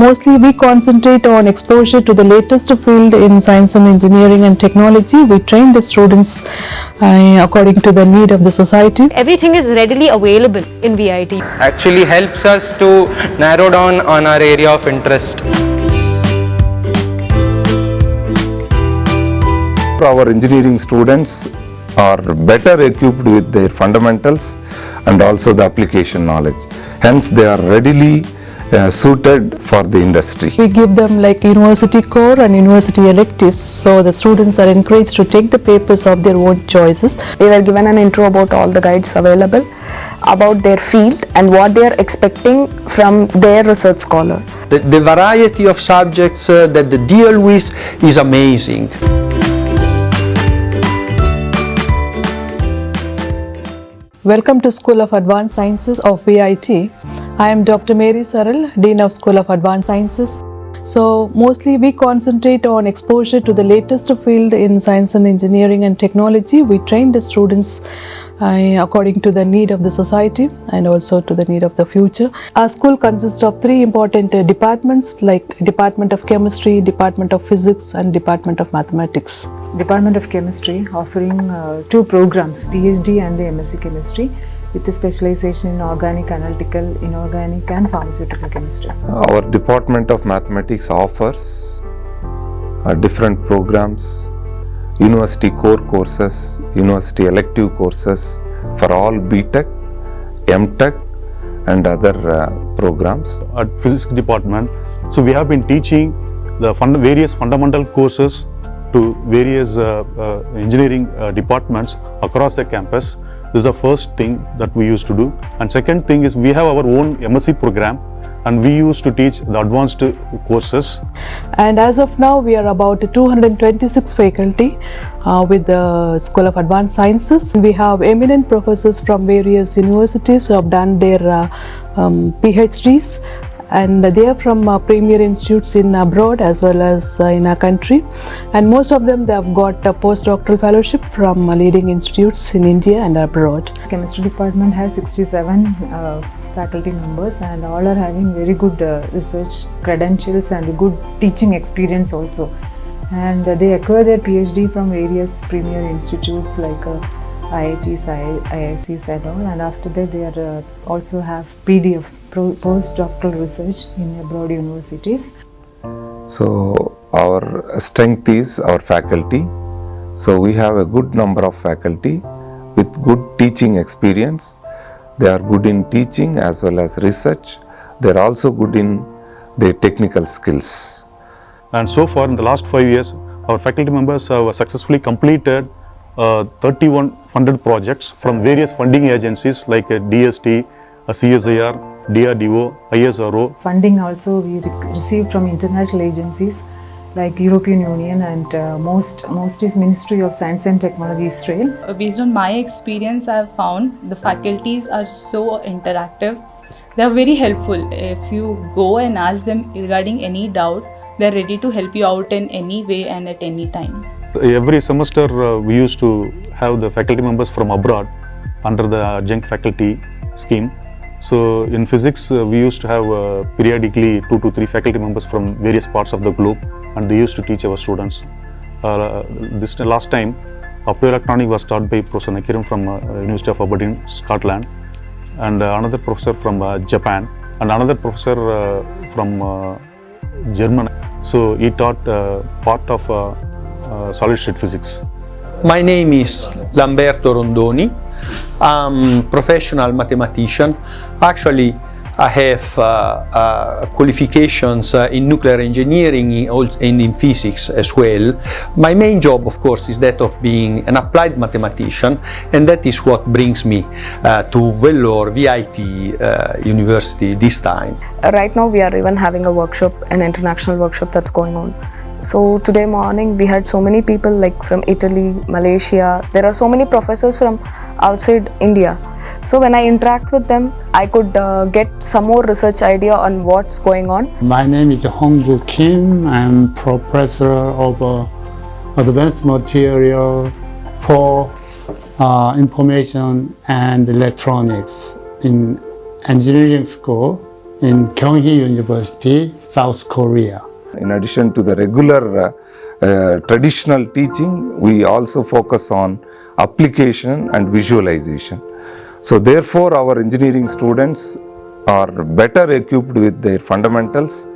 Mostly we concentrate on exposure to the latest field in science and engineering and technology. We train the students according to the need of the society. Everything is readily available in VIT. Actually helps us to narrow down on our area of interest. Our engineering students are better equipped with their fundamentals and also the application knowledge. Hence they are readily suited for the industry. We give them like university core and university electives, so the students are encouraged to take the papers of their own choices. We were given an intro about all the guides available, about their field and what they are expecting from their research scholar. The variety of subjects that they deal with is amazing. Welcome to School of Advanced Sciences of VIT. I am Dr. Mary Saral, Dean of School of Advanced Sciences. So mostly we concentrate on exposure to the latest field in science and engineering and technology. We train the students according to the need of the society and also to the need of the future. Our school consists of three important departments like Department of Chemistry, Department of Physics and Department of Mathematics. Department of Chemistry offering two programs, PhD and the MSc Chemistry, with a specialization in organic, analytical, inorganic and pharmaceutical chemistry. Our Department of Mathematics offers different programs, university core courses, university elective courses for all BTech, MTech and other programs. At Physics Department, so we have been teaching the various fundamental courses to various engineering departments across the campus. This is the first thing that we used to do. And second thing is we have our own MSc program and we used to teach the advanced courses. And as of now, we are about 226 faculty with the School of Advanced Sciences. We have eminent professors from various universities who have done their PhDs, and they are from premier institutes in abroad as well as in our country, and most of them they have got a postdoctoral fellowship from leading institutes in India and abroad. Chemistry department has 67 faculty members and all are having very good research credentials and good teaching experience also, and they acquire their PhD from various premier institutes like IITs, IIScs and all, and after that they are also have PDF, postdoctoral research in abroad universities. So our strength is our faculty. So we have a good number of faculty with good teaching experience. They are good in teaching as well as research. They are also good in their technical skills. And so far in the last 5 years, our faculty members have successfully completed 31 funded projects from various funding agencies like DST, CSIR, DRDO, ISRO. Funding also we received from international agencies like European Union and most is Ministry of Science and Technology, Israel. Based on my experience, I have found the faculties are so interactive. They are very helpful. If you go and ask them regarding any doubt, they are ready to help you out in any way and at any time. Every semester we used to have the faculty members from abroad under the adjunct faculty scheme. So in physics we used to have periodically 2 to 3 faculty members from various parts of the globe, and they used to teach our students. This last time optoelectronics was taught by Professor Nakiram from University of Aberdeen, Scotland, and another professor from Japan, and another professor from Germany. So he taught part of solid state physics. My name is Lamberto Rondoni. I'm a professional mathematician. Actually, I have qualifications in nuclear engineering and in physics as well. My main job, of course, is that of being an applied mathematician, and that is what brings me to Vellore VIT University this time. Right now we are even having a workshop, an international workshop that's going on. So today morning we had so many people like from Italy, Malaysia. There are so many professors from outside India. So when I interact with them, I could get some more research idea on what's going on. My name is Hongbu Kim. I'm professor of advanced material for information and electronics in engineering school in Kyunghee University, South Korea. In addition to the regular traditional teaching, we also focus on application and visualization. So therefore, our engineering students are better equipped with their fundamentals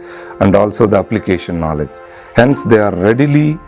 and also the application knowledge. Hence, they are readily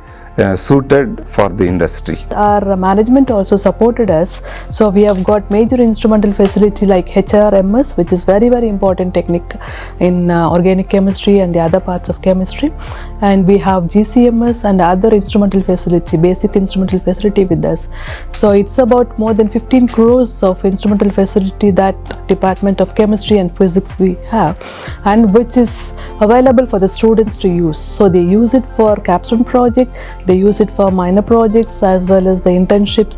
suited for the industry. Our management also supported us, so we have got major instrumental facility like HRMS, which is very important technique in organic chemistry and the other parts of chemistry, and we have GCMS and other instrumental facility, basic instrumental facility with us. So it's about more than 15 crores of instrumental facility that Department of Chemistry and Physics we have, and which is available for the students to use. So they use it for capstone project, they use it for minor projects as well as the internships.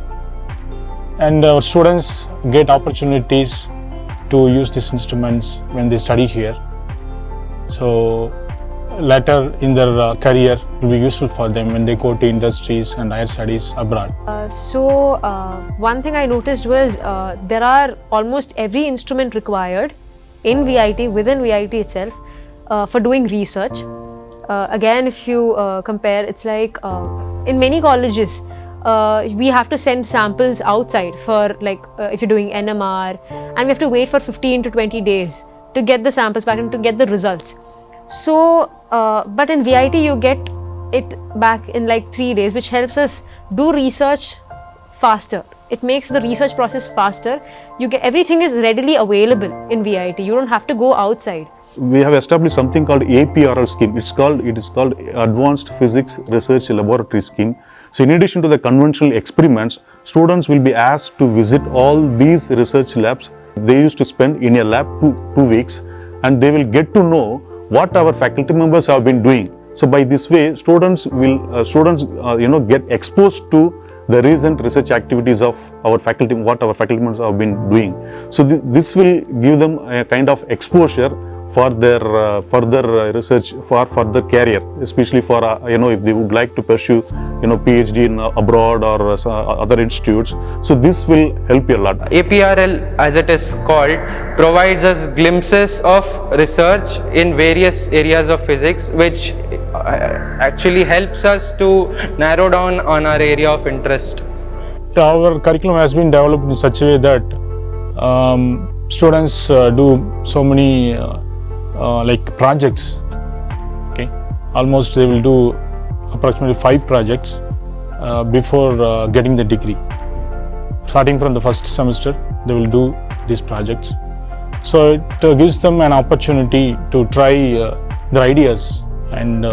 And our students get opportunities to use these instruments when they study here. So later in their career it will be useful for them when they go to industries and higher studies abroad. One thing I noticed was there are almost every instrument required in VIT, within VIT itself, for doing research. Again, if you compare, it's like in many colleges we have to send samples outside for if you're doing NMR, and we have to wait for 15 to 20 days to get the samples back and to get the results. So but in VIT you get it back in like 3 days, which helps us do research faster. It makes the research process faster. You get everything is readily available in VIT. You don't have to go outside. We have established something called APRL scheme. It is called Advanced Physics Research Laboratory Scheme. So in addition to the conventional experiments, students will be asked to visit all these research labs. They used to spend in a lab 2 weeks, and they will get to know what our faculty members have been doing. So by this way, students will get exposed to the recent research activities of our faculty, what our faculty members have been doing. So this will give them a kind of exposure for their further research, for further career, especially for if they would like to pursue PhD in abroad or other institutes. So this will help you a lot. APRL, as it is called, provides us glimpses of research in various areas of physics, which actually helps us to narrow down on our area of interest. Our curriculum has been developed in such a way that students do so many projects. Okay, almost they will do approximately 5 projects before getting the degree. Starting from the first semester, they will do these projects. So it gives them an opportunity to try their ideas, and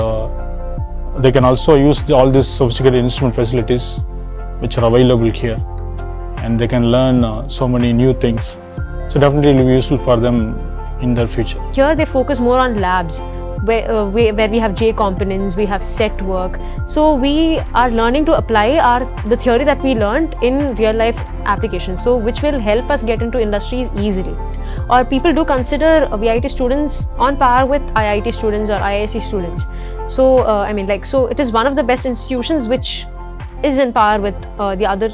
they can also use all these sophisticated instrument facilities which are available here, and they can learn so many new things. So definitely it will be useful for them in their future. Here they focus more on labs, where we have J components, we have set work. So we are learning to apply the theory that we learned in real life applications, so which will help us get into industries easily. Or people do consider VIT students on par with IIT students or IISc students. So so it is one of the best institutions which is in par with the other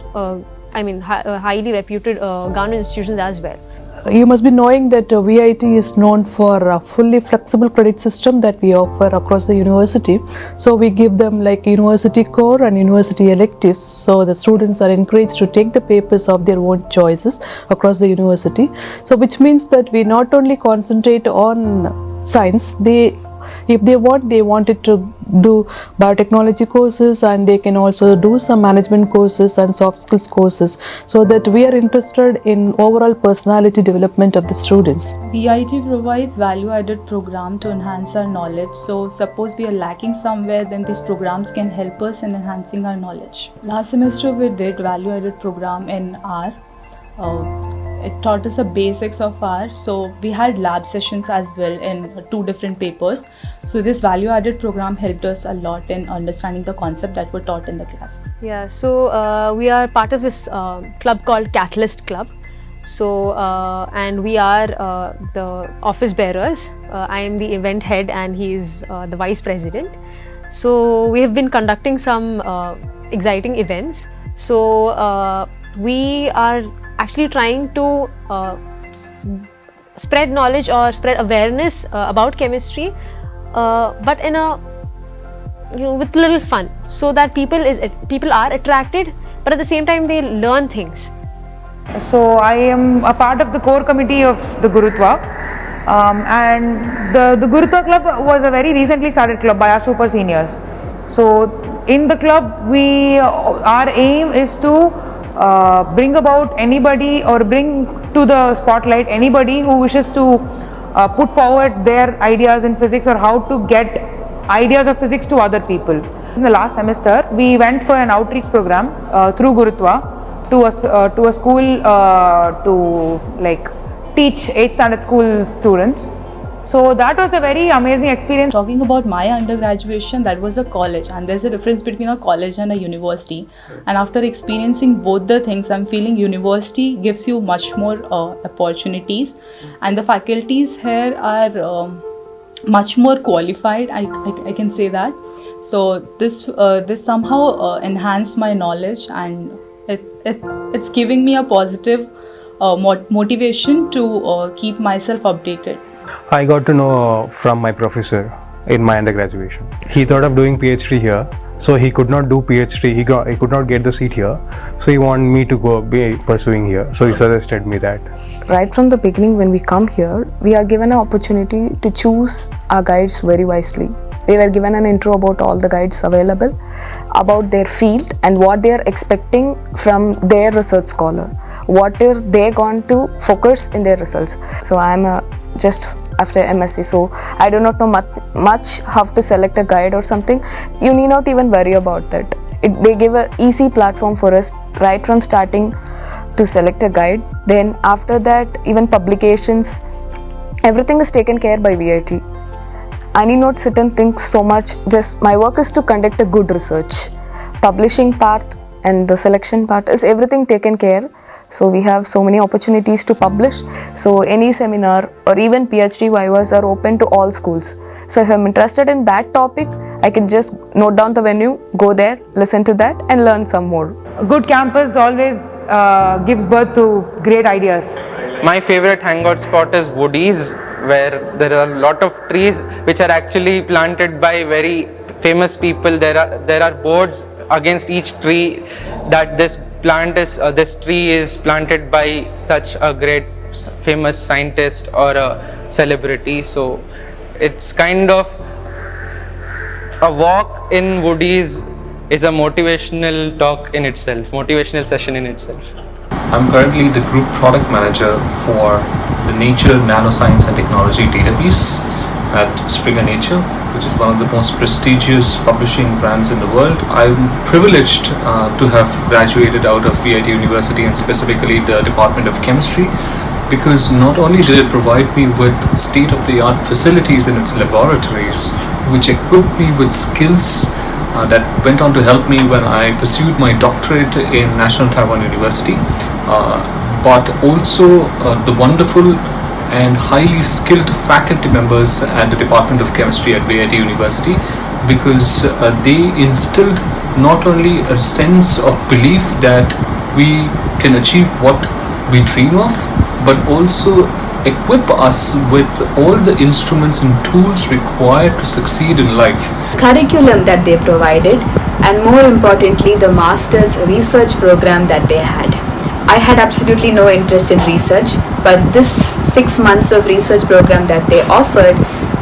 highly reputed government institutions as well. You must be knowing that VIT is known for a fully flexible credit system that we offer across the university. So we give them like university core and university electives. So the students are encouraged to take the papers of their own choices across the university. So which means that we not only concentrate on science, if they wanted to do biotechnology courses, and they can also do some management courses and soft skills courses, so that we are interested in overall personality development of the students. VIT provides value-added program to enhance our knowledge. So suppose we are lacking somewhere, then these programs can help us in enhancing our knowledge. Last semester we did value-added program in R. It taught us the basics of R, so we had lab sessions as well in 2 different papers. So this value-added program helped us a lot in understanding the concept that were taught in the class. Yeah, so we are part of this club called Catalyst Club. So and we are the office bearers. I am the event head and he is the vice president. So we have been conducting some exciting events. So we are actually trying to spread knowledge or spread awareness about chemistry, but in a with little fun, so that people are attracted, but at the same time they learn things. So I am a part of the core committee of the Gurutva, and the Gurutva club was a very recently started club by our super seniors. So in the club, our aim is to bring about anybody or bring to the spotlight anybody who wishes to put forward their ideas in physics or how to get ideas of physics to other people. In the last semester, we went for an outreach program through Gurutva to a school to teach 8th standard school students. So that was a very amazing experience. Talking about my undergraduation, that was a college, and there's a difference between a college and a university. And after experiencing both the things, I'm feeling university gives you much more opportunities, and the faculties here are much more qualified. I can say that. So this somehow enhanced my knowledge, and it's giving me a positive motivation to keep myself updated. I got to know from my professor in my undergraduation. He thought of doing PhD here, so he could not do PhD. He could not get the seat here, so he wanted me to go be pursuing here. So he suggested me that. Right from the beginning, when we come here, we are given an opportunity to choose our guides very wisely. We were given an intro about all the guides available, about their field and what they are expecting from their research scholar, what are they going to focus in their results. So I am just after MSc, so I do not know much how to select a guide or something. You need not even worry about that. They give an easy platform for us right from starting to select a guide. Then after that, even publications, everything is taken care by VIT. I need not sit and think so much. Just my work is to conduct a good research. Publishing part and the selection part is everything taken care. So we have so many opportunities to publish. So any seminar or even PhD vivas are open to all schools. So if I'm interested in that topic, I can just note down the venue, go there, listen to that and learn some more. A good campus always gives birth to great ideas. My favorite hangout spot is Woodies, where there are a lot of trees which are actually planted by very famous people. There are boards against each tree that this tree is planted by such a great famous scientist or a celebrity. So it's kind of a walk in Woodies is a motivational talk in itself, motivational session in itself. I'm currently the group product manager for the Nature Nanoscience and Technology database at Springer Nature, which is one of the most prestigious publishing brands in the world. I'm privileged to have graduated out of VIT University and specifically the Department of Chemistry, because not only did it provide me with state-of-the-art facilities in its laboratories, which equipped me with skills that went on to help me when I pursued my doctorate in National Taiwan University, but also the wonderful and highly skilled faculty members at the Department of Chemistry at VIT University, because they instilled not only a sense of belief that we can achieve what we dream of, but also equip us with all the instruments and tools required to succeed in life. Curriculum that they provided, and more importantly the master's research program that they had. I had absolutely no interest in research, but this 6 months of research program that they offered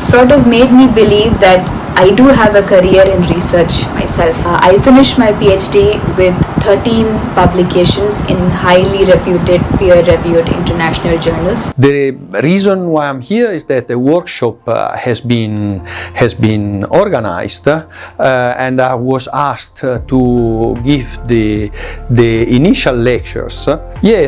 sort of made me believe that I do have a career in research myself. I finished my PhD with 13 publications in highly reputed, peer-reviewed international journals. The reason why I'm here is that the workshop has been organized, and I was asked to give the initial lectures.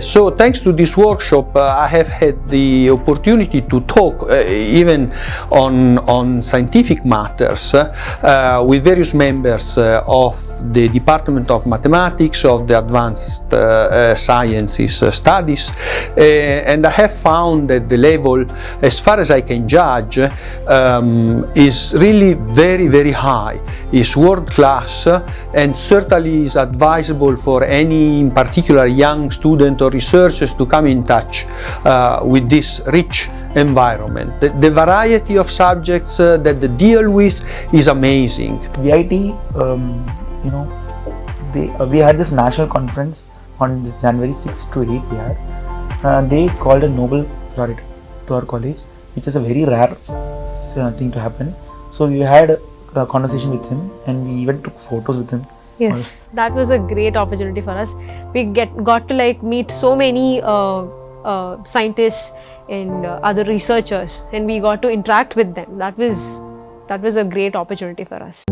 So thanks to this workshop, I have had the opportunity to talk even on scientific matters years with various members of the Department of Mathematics, of the Advanced Sciences Studies, and I have found that the level, as far as I can judge, is really very, very high. It's world class, and certainly is advisable for any in particular young student or researchers to come in touch with this rich environment. The variety of subjects that they deal with is amazing. VIT, we had this national conference on this January 6 to 8 here. They called a Nobel laureate to our college, which is a very rare thing to happen. So we had a conversation with him, and we even took photos with him. Yes, that was a great opportunity for us. We got to like meet so many scientists and other researchers, and we got to interact with them. That was a great opportunity for us.